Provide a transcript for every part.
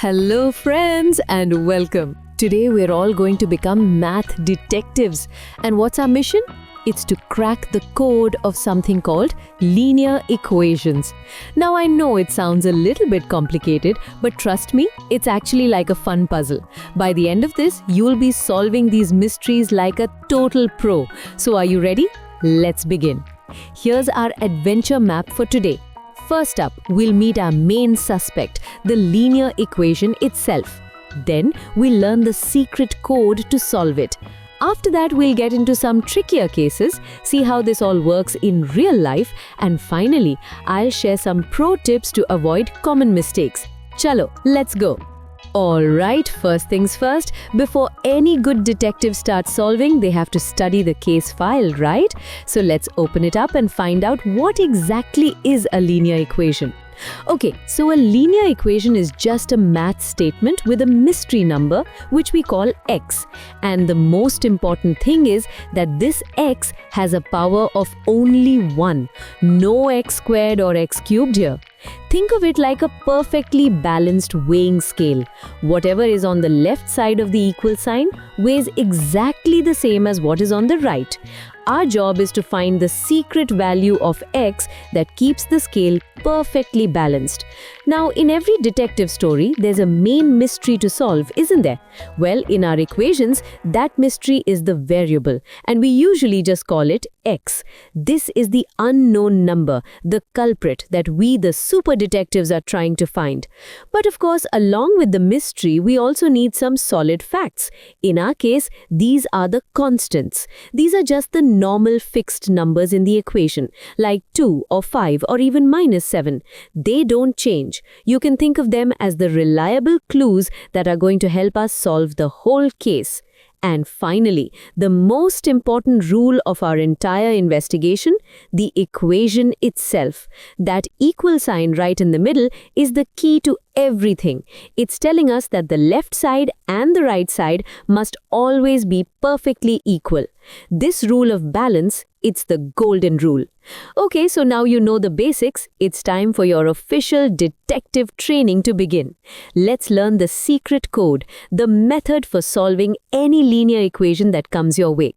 Hello, friends, and welcome. Today, we're all going to become math detectives. And what's our mission? It's to crack the code of something called linear equations. Now, I know it sounds a little bit complicated, but trust me, it's actually like a fun puzzle. By the end of this, you'll be solving these mysteries like a total pro. So, are you ready? Let's begin. Here's our adventure map for today. First up, we'll meet our main suspect, the linear equation itself. Then, we'll learn the secret code to solve it. After that, we'll get into some trickier cases, see how this all works in real life, and finally, I'll share some pro tips to avoid common mistakes. Chalo, let's go. Alright, first things first, before any good detective starts solving, they have to study the case file, right? So let's open it up and find out what exactly is a linear equation. Okay, so a linear equation is just a math statement with a mystery number which we call x. And the most important thing is that this x has a power of only 1. No x squared or x cubed here. Think of it like a perfectly balanced weighing scale. Whatever is on the left side of the equal sign weighs exactly the same as what is on the right. Our job is to find the secret value of x that keeps the scale perfectly balanced. Now, in every detective story, there's a main mystery to solve, isn't there? Well, in our equations, that mystery is the variable, and we usually just call it x. This is the unknown number, the culprit that we, the super detectives, are trying to find. But of course, along with the mystery, we also need some solid facts. In our case, these are the constants. These are just the normal fixed numbers in the equation, like 2 or 5 or even -7. They don't change. You can think of them as the reliable clues that are going to help us solve the whole case. And finally, the most important rule of our entire investigation, the equation itself. That equal sign right in the middle is the key to everything. It's telling us that the left side and the right side must always be perfectly equal. This rule of balance, it's the golden rule. Okay, so now you know the basics. It's time for your official detective training to begin. Let's learn the secret code, the method for solving any linear equation that comes your way.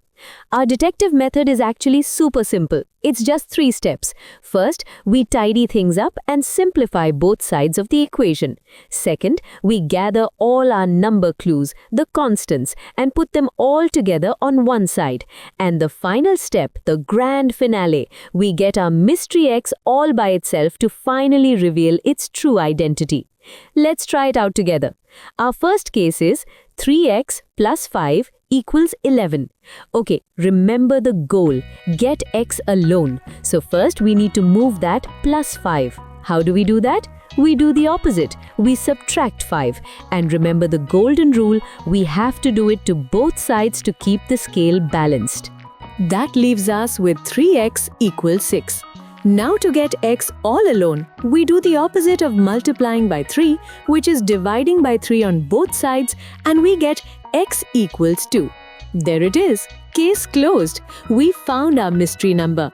Our detective method is actually super simple. It's just 3 steps. First, we tidy things up and simplify both sides of the equation. Second, we gather all our number clues, the constants, and put them all together on one side. And the final step, the grand finale, we get our mystery x all by itself to finally reveal its true identity. Let's try it out together. Our first case is 3x plus 5 equals 11. Okay, remember the goal. Get x alone. So first we need to move that plus 5. How do we do that? We do the opposite. We subtract 5. And remember the golden rule, we have to do it to both sides to keep the scale balanced. That leaves us with 3x equals 6. Now to get x all alone, we do the opposite of multiplying by 3, which is dividing by 3 on both sides, and we get x equals 2. There it is. Case closed. We found our mystery number.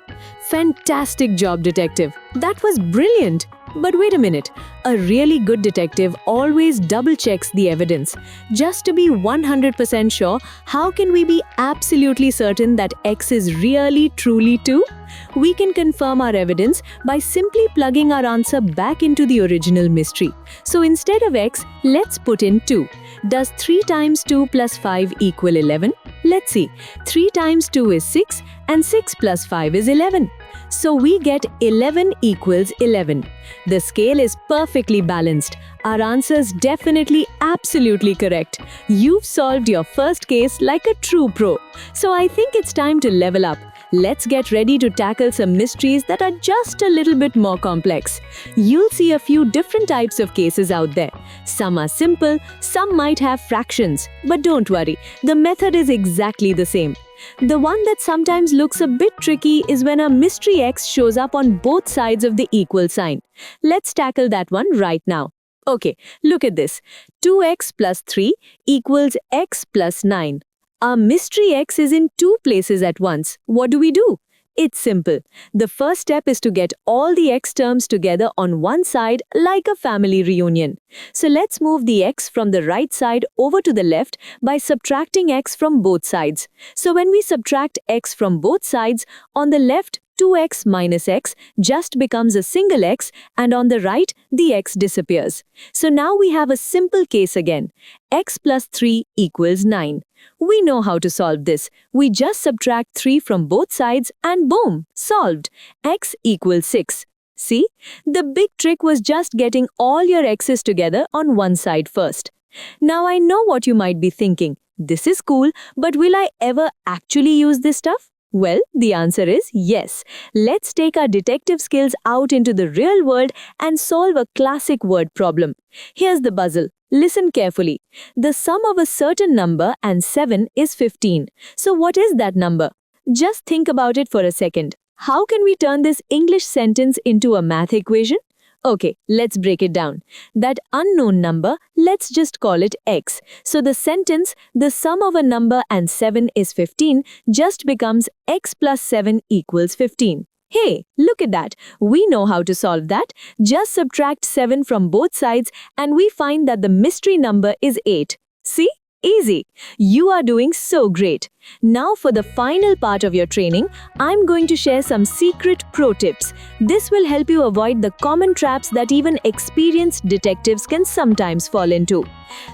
Fantastic job, detective. That was brilliant. But wait a minute. A really good detective always double-checks the evidence. Just to be 100% sure, how can we be absolutely certain that x is really truly 2? We can confirm our evidence by simply plugging our answer back into the original mystery. So instead of x, let's put in 2. Does 3 times 2 plus 5 equal 11? Let's see. 3 times 2 is 6 and 6 plus 5 is 11. So we get 11 equals 11. The scale is perfectly balanced. Our answer's definitely absolutely correct. You've solved your first case like a true pro. So I think it's time to level up. Let's get ready to tackle some mysteries that are just a little bit more complex. You'll see a few different types of cases out there. Some are simple, some might have fractions. But don't worry, the method is exactly the same. The one that sometimes looks a bit tricky is when a mystery x shows up on both sides of the equal sign. Let's tackle that one right now. Okay, look at this. 2x plus 3 equals x plus 9. Our mystery x is in 2 places at once. What do we do? It's simple. The first step is to get all the x terms together on one side like a family reunion. So let's move the x from the right side over to the left by subtracting x from both sides. So when we subtract x from both sides, on the left 2x minus x just becomes a single x, and on the right the x disappears. So now we have a simple case again. X plus 3 equals 9. We know how to solve this. We just subtract 3 from both sides and boom, solved. X equals 6. See? The big trick was just getting all your x's together on one side first. Now I know what you might be thinking. This is cool, but will I ever actually use this stuff? Well, the answer is yes. Let's take our detective skills out into the real world and solve a classic word problem. Here's the puzzle. Listen carefully. The sum of a certain number and 7 is 15. So what is that number? Just think about it for a second. How can we turn this English sentence into a math equation? Okay, let's break it down. That unknown number, let's just call it x. So the sentence, the sum of a number and 7 is 15, just becomes x plus 7 equals 15. Hey, look at that. We know how to solve that. Just subtract 7 from both sides and we find that the mystery number is 8. See? Easy. You are doing so great. Now for the final part of your training, I'm going to share some secret pro tips. This will help you avoid the common traps that even experienced detectives can sometimes fall into.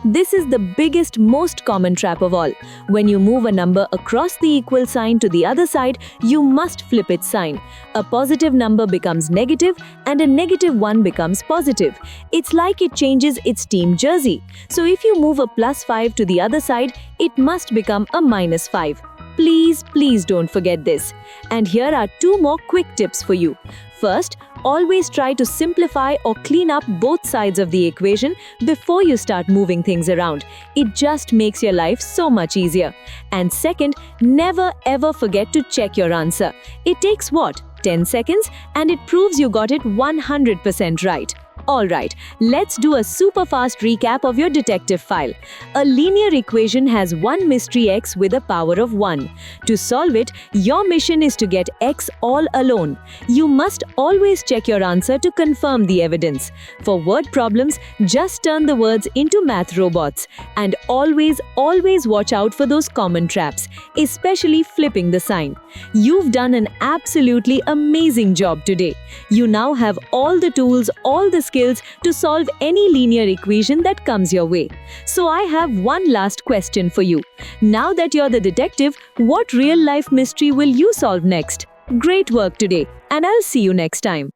This is the biggest, most common trap of all. When you move a number across the equal sign to the other side, you must flip its sign. A positive number becomes negative and a negative one becomes positive. It's like it changes its team jersey. So if you move a plus 5 to the other side, it must become a minus 5. Please don't forget this. And here are 2 more quick tips for you. First, always try to simplify or clean up both sides of the equation before you start moving things around. It just makes your life so much easier. And second, never ever forget to check your answer. It takes what? 10 seconds and it proves you got it 100% right. Alright, let's do a super fast recap of your detective file. A linear equation has one mystery x with a power of 1. To solve it, your mission is to get x all alone. You must always check your answer to confirm the evidence. For word problems, just turn the words into math robots. And always watch out for those common traps, especially flipping the sign. You've done an absolutely amazing job today. You now have all the tools, all the skills to solve any linear equation that comes your way. So I have one last question for you. Now that you're the detective, what real-life mystery will you solve next? Great work today, and I'll see you next time.